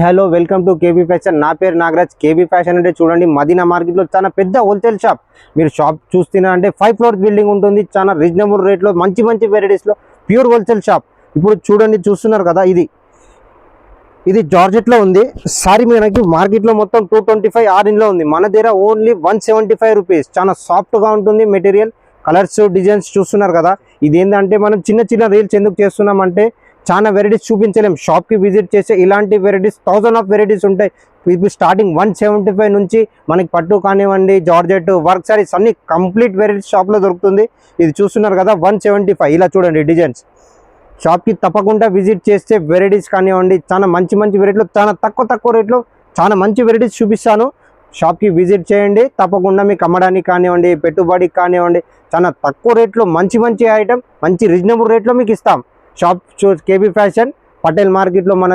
Hello welcome to KB fashion. నా పేరు Nagaraj. KB fashion అంటే చూడండి మదీనా మార్కెట్లో చాలా పెద్ద హోల్సేల్ షాప్. మీరు షాప్ చూస్తున్నా అంటే 5 ఫ్లోర్స్ బిల్డింగ్ ఉంటుంది. చాలా రీజనబుల్ రేట్లో మంచి మంచి వెరైటీస్లో ప్యూర్ హోల్సేల్ షాప్. ఇప్పుడు చూడండి చూస్తున్నారు కదా, ఇది జార్జెట్లో ఉంది. సారీ మనకి మార్కెట్లో మొత్తం 225 ఆరెంజ్లో ఉంది. మన దగ్గర ఓన్లీ 175 రూపీస్. చాలా సాఫ్ట్గా ఉంటుంది మెటీరియల్. కలర్స్ డిజైన్స్ చూస్తున్నారు కదా. ఇది ఏంటంటే మనం చిన్న చిన్న రీల్స్ ఎందుకు చేస్తున్నామంటే చాలా వెరైటీస్ చూపించలేం. షాప్కి విజిట్ చేస్తే ఇలాంటి వెరైటీస్ 1000 ఆఫ్ వెరైటీస్ ఉంటాయి. ఇప్పుడు స్టార్టింగ్ 175 నుంచి మనకి పట్టు కానివ్వండి, జార్జెట్, వర్క్ సారీస్ అన్ని కంప్లీట్ వెరైటీస్ షాప్లో దొరుకుతుంది. ఇది చూస్తున్నారు కదా 175. ఇలా చూడండి డిజైన్స్. షాప్కి తప్పకుండా విజిట్ చేస్తే వెరైటీస్ కానివ్వండి చాలా మంచి మంచి వెరైటీలో చాలా తక్కువ రేట్లో చాలా మంచి వెరైటీస్ చూపిస్తాను. షాప్కి విజిట్ చేయండి. తప్పకుండా మీకు అమ్మడానికి కానివ్వండి, పెట్టుబడికి కానివ్వండి చాలా తక్కువ రేట్లో మంచి మంచి ఐటమ్ మంచి రీజనబుల్ రేట్లో మీకు ఇస్తాం. షాప్ కేబీ ఫ్యాషన్ పటేల్ మార్కెట్లో మన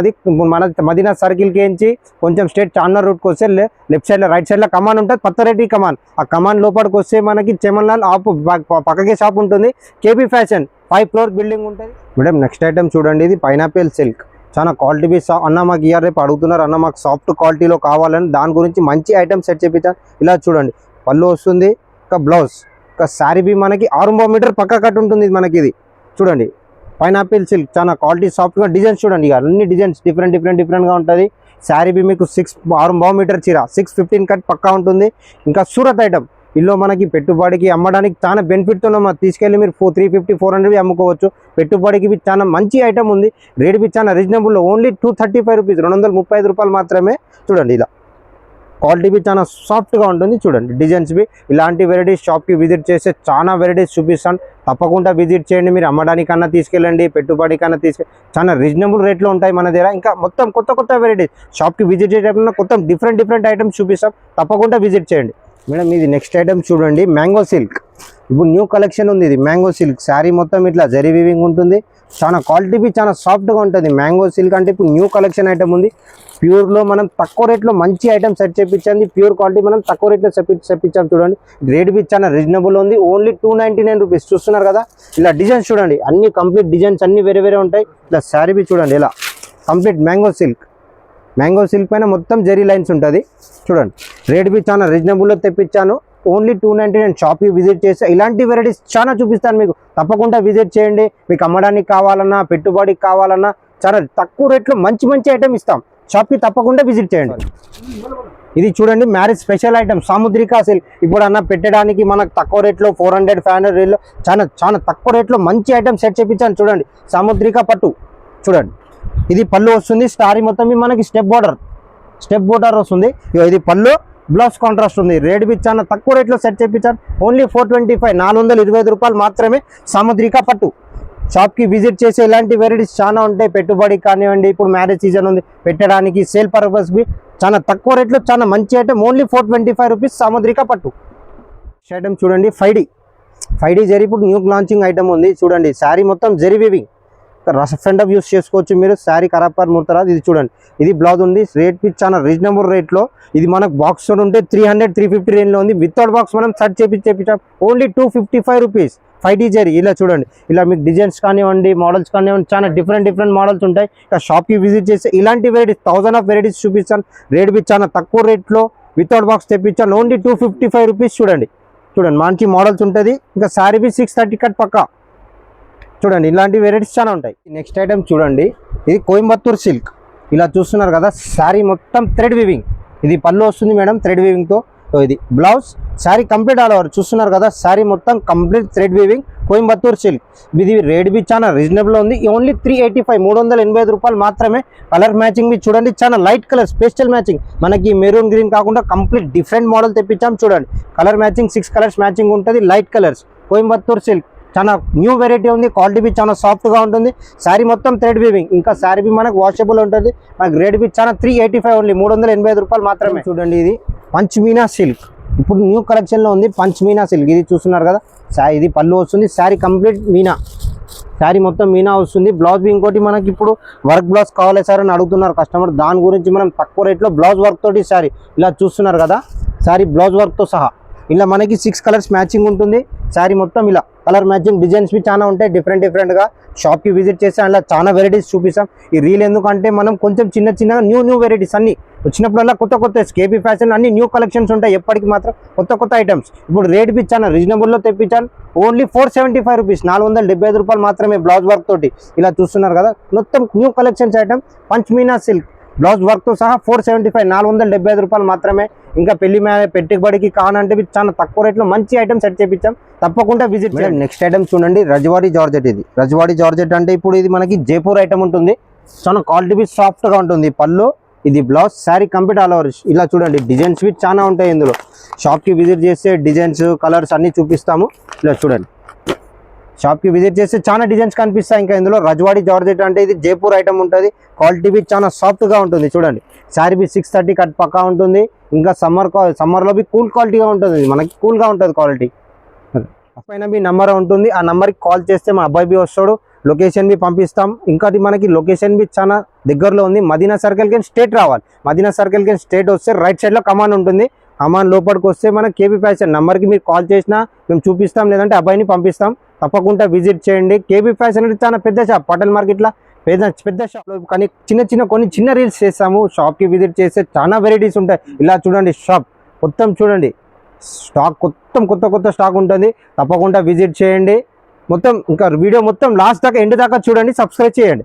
మదీనా సర్కిల్కి ఎంచి కొంచెం స్ట్రేట్ చార్మినార్ రూట్కి వస్తే లెఫ్ట్ సైడ్లో రైట్ సైడ్లో కమాన్ ఉంటుంది, పత్తరెడ్డి కమాన్. ఆ కమాన్ లోపలికి వస్తే మనకి చెమన్లాల్ పక్కకే షాప్ ఉంటుంది. కేబీ ఫ్యాషన్ 5 ఫ్లోర్ బిల్డింగ్ ఉంటుంది. మేడం నెక్స్ట్ ఐటమ్ చూడండి, ఇది పైనాపిల్ సిల్క్. చాలా క్వాలిటీ బి అన్న మాకు ఇయర్ రేపు అడుగుతున్నారు, అన్న మాకు సాఫ్ట్ క్వాలిటీలో కావాలని. దాని గురించి మంచి ఐటమ్ సెట్ చేయించాను. ఇలా చూడండి పళ్ళు వస్తుంది, ఒక బ్లౌజ్, ఒక శారీ బి మనకి 6 మీటర్ పక్క కట్ ఉంటుంది. మనకి ఇది చూడండి పైనాపిల్ సిల్క్ చాలా క్వాలిటీ సాఫ్ట్గా. డిజైన్స్ చూడండి, అన్ని డిజైన్స్ డిఫరెంట్గా ఉంటుంది. శారీ బి మీకు 6 మీటర్ చీర 615 కట్ పక్కా ఉంటుంది. ఇంకా సూరత్ ఐటమ్ ఇల్లు మనకి పెట్టుబడికి అమ్మడానికి చాలా బెనిఫిట్తో తీసుకెళ్ళి మీరు 350-400 అమ్ముకోవచ్చు. పెట్టుబడికి చాలా మంచి ఐటమ్ ఉంది. రేట్ బి చాలా రీజనబుల్, ఓన్లీ 235 రూపీస్, 235 రూపాయలు మాత్రమే. చూడండి ఇలా క్వాలిటీ బి చాలా సాఫ్ట్గా ఉంటుంది. చూడండి డిజైన్స్ బి. ఇలాంటి వెరైటీస్ షాప్కి విజిట్ చేస్తే చాలా వెరైటీస్ చూపిస్తాను. తప్పకుండా విజిట్ చేయండి. మీరు అమ్మడానికన్నా తీసుకెళ్ళండి, పెట్టుబడికన్నా చాలా రీజనబుల్ రేట్లో ఉంటాయి మన దగ్గర. ఇంకా మొత్తం కొత్త వెరైటీస్ షాప్కి విజిట్ చేయడం కొత్త డిఫరెంట్ ఐటమ్స్ చూపిస్తాం. తప్పకుండా విజిట్ చేయండి. మేడం ఇది నెక్స్ట్ ఐటమ్ చూడండి, మ్యాంగో సిల్క్. ఇప్పుడు న్యూ కలెక్షన్ ఉంది. ఇది మ్యాంగో సిల్క్ శారీ మొత్తం ఇట్లా జరీ వీవింగ్ ఉంటుంది. చాలా క్వాలిటీ బి చాలా సాఫ్ట్గా ఉంటుంది. మ్యాంగో సిల్క్ అంటే ఇప్పుడు న్యూ కలెక్షన్ ఐటమ్ ఉంది. ప్యూర్లో మనం తక్కువ రేట్లో మంచి ఐటమ్ సెట్ చేయించండి. ప్యూర్ క్వాలిటీ మనం తక్కువ రేట్లో తెప్పించాం. చూడండి రేట్ బి చాలా రీజనబుల్ ఉంది. Only 299 rupees. చూస్తున్నారు కదా ఇలా డిజైన్స్ చూడండి, అన్ని కంప్లీట్ డిజైన్స్ అన్ని వేరే ఉంటాయి. ఇలా శారీ బి చూడండి ఇలా కంప్లీట్ మ్యాంగో సిల్క్ పైన మొత్తం జరీ లైన్స్ ఉంటుంది. చూడండి రేట్ బి చాలా రీజనబుల్లో తెప్పించాను. ఓన్లీ 299. షాప్కి విజిట్ చేస్తే ఇలాంటి వెరైటీస్ చాలా చూపిస్తాను మీకు. తప్పకుండా విజిట్ చేయండి. మీకు అమ్మడానికి కావాలన్నా, పెట్టుబడికి కావాలన్నా చాలా తక్కువ రేట్లో మంచి ఐటమ్ ఇస్తాం. షాప్కి తప్పకుండా విజిట్ చేయండి. ఇది చూడండి మ్యారేజ్ స్పెషల్ ఐటమ్ సాముద్రిక సిల్క్. ఇప్పుడు అన్న పెట్టడానికి మనకు తక్కువ రేట్లో 400-500 రేట్లో చాలా తక్కువ రేట్లో మంచి ఐటమ్ సెట్ చేయించాను. చూడండి సాముద్రిక పట్టు. చూడండి ఇది పళ్ళు వస్తుంది. స్టారీ మొత్తం మనకి స్టెప్ బోర్డర్ వస్తుంది. ఇది పళ్ళు, బ్లౌజ్ కాంట్రాస్ట్ ఉంది. రేట్ బి చాలా తక్కువ రేట్లో సెట్ చేయించాను. ఓన్లీ 425, 425 రూపాయలు మాత్రమే. సాముద్రిక పట్టు. షాప్కి విజిట్ చేసే ఇలాంటి వెరైటీస్ చాలా ఉంటాయి. పెట్టుబడికి కానివ్వండి, ఇప్పుడు మ్యారేజ్ సీజన్ ఉంది, పెట్టడానికి సేల్ పర్పస్ బి చాలా తక్కువ రేట్లో చాలా మంచి ఐటమ్. ఓన్లీ 425 రూపీస్ సాముద్రిక పట్టు. ఐటమ్ చూడండి 5D జరీ. ఇప్పుడు న్యూ లాంచింగ్ ఐటమ్ ఉంది. చూడండి శారీ మొత్తం zari weaving. Rough and tough use చేసుకోవచ్చు మీరు. శారీ ఖరాబ్ ముడతారు. ఇది చూడండి ఇది బ్లౌజ్ ఉంది. రేట్ బి చాలా రీజనబుల్ రేట్లో. ఇది మనకు బాక్స్ ఉంటే 300-350 రేంజ్లో ఉంది. వితౌట్ బాక్స్ మనం సెట్ చేయించాం. Only 255 rupees. 5D జరీ. ఇలా చూడండి ఇలా మీకు డిజైన్స్ కానివ్వండి, మోడల్స్ కానివ్వండి చాలా డిఫరెంట్ మోడల్స్ ఉంటాయి. ఇక షాప్కి విజిట్ చేస్తే ఇలాంటి వెరైటీస్ 1000 ఆఫ్ వెరైటీస్ చూపిస్తాను. రేట్ బి చాలా తక్కువ రేట్లో వితౌట్ బాక్స్ తెప్పించాను. Only 255 rupees. చూడండి మంచి మోడల్స్ ఉంటుంది. ఇంకా శారీ బి 630 కట్ పక్కా. చూడండి ఇలాంటి వెరైటీస్ చాలా ఉంటాయి. నెక్స్ట్ ఐటమ్ చూడండి, ఇది కోయంబత్తూర్ సిల్క్. ఇలా చూస్తున్నారు కదా శారీ మొత్తం థ్రెడ్ వీవింగ్. ఇది పళ్ళు వస్తుంది మేడం థ్రెడ్ వీవింగ్తో. ఇది blouse, sari complete all over. చూస్తున్నారు కదా శారీ మొత్తం complete thread weaving Coimbatore silk. ఇది రేట్ బి చాలా రీజనబుల్ ఉంది. ఓన్లీ 385, 385 రూపాయలు మాత్రమే. కలర్ మ్యాచింగ్ బి చూడండి చాలా లైట్ కలర్ పేస్టల్ మ్యాచింగ్. మనకి మెరూన్ గ్రీన్ కాకుండా కంప్లీట్ డిఫరెంట్ మోడల్ తెప్పించాం. చూడండి కలర్ మ్యాచింగ్ 6 కలర్స్ మ్యాచింగ్ ఉంటుంది. లైట్ కలర్స్ కోయంబత్తూర్ సిల్క్ చాలా న్యూ వెరైటీ ఉంది. క్వాలిటీ బి చాలా సాఫ్ట్గా ఉంటుంది. శారీ మొత్తం థ్రెడ్ వీవింగ్. ఇంకా శారీ బి మనకు వాషబుల్ ఉంటుంది. మనకు రేట్ బి చాలా 385, ఓన్లీ 385 రూపాయలు మాత్రమే. చూడండి ఇది పంచ్మీనా సిల్క్. ఇప్పుడు న్యూ కలెక్షన్లో ఉంది పంచ్మీనా సిల్క్. ఇది చూస్తున్నారు కదా ఇది పళ్ళు వస్తుంది. శారీ కంప్లీట్ మీనా, శారీ మొత్తం మీనా వస్తుంది. బ్లౌజ్ బి ఇంకోటి మనకి ఇప్పుడు వర్క్ బ్లౌజ్ కావాలి సార్ అని అడుగుతున్నారు కస్టమర్. దాని గురించి మనం తక్కువ రేట్లో బ్లౌజ్ వర్క్ తోటి శారీ ఇలా చూస్తున్నారు కదా శారీ బ్లౌజ్ వర్క్తో సహా ఇలా మనకి 6 కలర్స్ మ్యాచింగ్ ఉంటుంది. శారీ మొత్తం ఇలా కలర్ మ్యాచింగ్ డిజైన్స్ చాలా ఉంటాయి డిఫరెంట్గా. షాప్కి విజిట్ చేస్తే అలా చాలా వెరైటీస్ చూపిస్తాం. ఈ రీల్ ఎందుకంటే మనం కొంచెం చిన్నగా న్యూ వెరైటీస్ అన్ని వచ్చినప్పుడల్లా కొత్త కేబీ ఫ్యాషన్ అన్ని న్యూ కలెక్షన్స్ ఉంటాయి. ఎప్పటికి మాత్రం కొత్త ఐటమ్స్. ఇప్పుడు రేట్ బి చాలా రీజనబుల్లో తెప్పించాను. ఓన్లీ 475 రూపీస్, 475 రూపాయలు మాత్రమే. బ్లౌజ్ వర్క్ తోటి ఇలా చూస్తున్నారు కదా, మొత్తం న్యూ కలెక్షన్స్ ఐటమ్. పంచ్మీనా సిల్క్ బ్లౌజ్ వర్క్తో సహా 475, 475 రూపాయలు మాత్రమే. ఇంకా పెట్టుబడికి కావాలంటే చాలా తక్కువ రేట్లో మంచి ఐటమ్ సెట్ చేయించాం. తప్పకుండా విజిట్ చేయండి. నెక్స్ట్ ఐటమ్ చూడండి, రజవాడి జార్జెట్. ఇది రజవాడి జార్జెట్ అంటే ఇప్పుడు ఇది మనకి జైపూర్ ఐటమ్ ఉంటుంది. చాలా క్వాలిటీ సాఫ్ట్గా ఉంటుంది. పళ్ళు, ఇది blouse, sari complete all over. ఇలా చూడండి డిజైన్స్ చాలా ఉంటాయి ఇందులో. షాప్కి విజిట్ చేస్తే డిజైన్స్ కలర్స్ అన్నీ చూపిస్తాము. ఇలా చూడండి, షాప్కి విజిట్ చేస్తే చాలా డిజైన్స్ కనిపిస్తాయి. ఇంకా ఇందులో రజవాడి జార్జెట్ అంటే ఇది జైపూర్ ఐటమ్ ఉంటుంది. క్వాలిటీ చాలా సాఫ్ట్గా ఉంటుంది. చూడండి శారీ 630 కట్ పక్కా ఉంటుంది. ఇంకా సమ్మర్లో కూల్ క్వాలిటీగా ఉంటుంది. మనకి కూల్గా ఉంటుంది క్వాలిటీ. పైన మీ నెంబర్ ఉంటుంది, ఆ నెంబర్కి కాల్ చేస్తే మా అబ్బాయి వస్తాడు. లొకేషన్ పంపిస్తాం. ఇంకా మనకి లొకేషన్ చాలా దగ్గరలో ఉంది. మదీనా సర్కిల్కి స్ట్రేట్ రావాలి. మదీనా సర్కిల్కి స్ట్రేట్ వస్తే రైట్ సైడ్లో కమాన్ ఉంటుంది. కమాన్ లోపలికి వస్తే మన కేబీ ఫ్యాషన్ నెంబర్కి మీరు కాల్ చేసినా మేము చూపిస్తాం, లేదంటే అబ్బాయిని పంపిస్తాం. తప్పకుండా విజిట్ చేయండి. కేబీ ఫ్యాషన్ అంటే చాలా పెద్ద షాప్, పటల్ మార్కెట్లో పెద్ద షాప్లో. కానీ కొన్ని చిన్న రీల్స్ చేస్తాము. షాప్కి విజిట్ చేస్తే చాలా వెరైటీస్ ఉంటాయి. ఇలా చూడండి, షాప్ మొత్తం చూడండి, స్టాక్ కొత్త స్టాక్ ఉంటుంది. తప్పకుండా విజిట్ చేయండి. మొత్తం ఇంకా వీడియో మొత్తం లాస్ట్ దాకా ఎండ్ దాకా చూడండి. సబ్స్క్రైబ్ చేయండి.